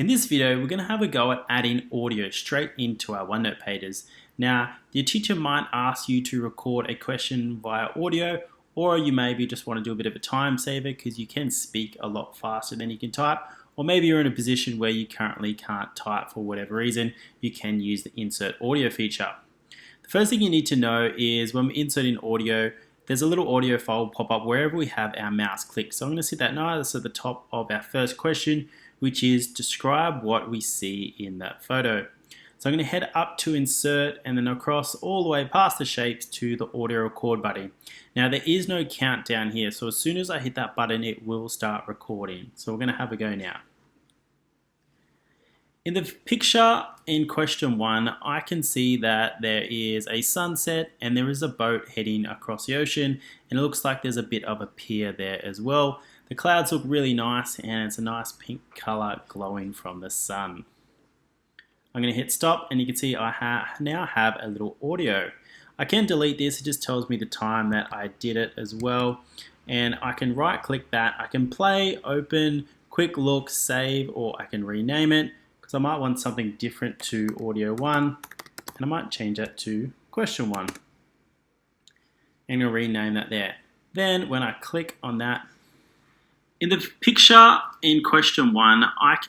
In this video, we're going to have a go at adding audio straight into our OneNote pages. Now, your teacher might ask you to record a question via audio, or you maybe just want to do a bit of a time saver because you can speak a lot faster than you can type, or maybe you're in a position where you currently can't type for whatever reason, you can use the insert audio feature. The first thing you need to know is when we're inserting audio, there's a little audio file pop up wherever we have our mouse clicked. So I'm going to set that nice at the top of our first question, which is describe what we see in that photo. So I'm going to head up to insert and then across all the way past the shapes to the audio record button. Now there is no countdown here, so as soon as I hit that button it will start recording. So we're going to have a go now. In the picture in question 1, I can see that there is a sunset and there is a boat heading across the ocean, and it looks like there's a bit of a pier there as well. The clouds look really nice and it's a nice pink color glowing from the sun. I'm going to hit stop and you can see I now have a little audio. I can delete this, it just tells me the time that I did it as well. And I can right click that, I can play, open, quick look, save, or I can rename it. Because I might want something different to audio 1 and I might change that to question 1. And I'll rename that there. Then when I click on that, in the picture in question 1,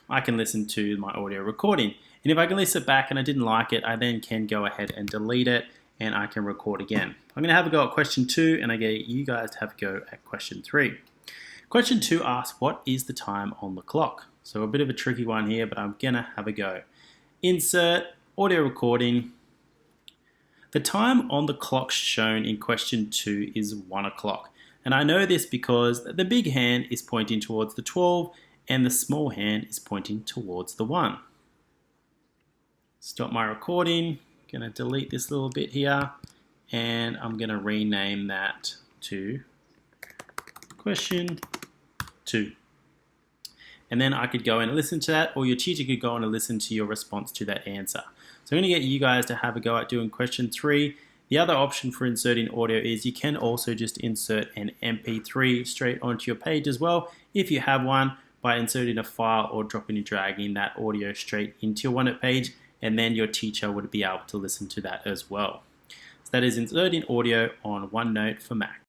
I can listen to my audio recording. And if I can listen back and I didn't like it, I then can go ahead and delete it and I can record again. I'm going to have a go at question 2 and I get you guys to have a go at question 3. Question 2 asks, what is the time on the clock? So a bit of a tricky one here, but I'm going to have a go. Insert, audio recording. The time on the clock shown in question 2 is 1 o'clock. And I know this because the big hand is pointing towards the 12 and the small hand is pointing towards the 1. Stop my recording. I'm going to delete this little bit here and I'm going to rename that to question 2. And then I could go in and listen to that, or your teacher could go in and listen to your response to that answer. So I'm going to get you guys to have a go at doing question 3. The other option for inserting audio is you can also just insert an MP3 straight onto your page as well, if you have one, by inserting a file or dropping and dragging that audio straight into your OneNote page, and then your teacher would be able to listen to that as well. So that is inserting audio on OneNote for Mac.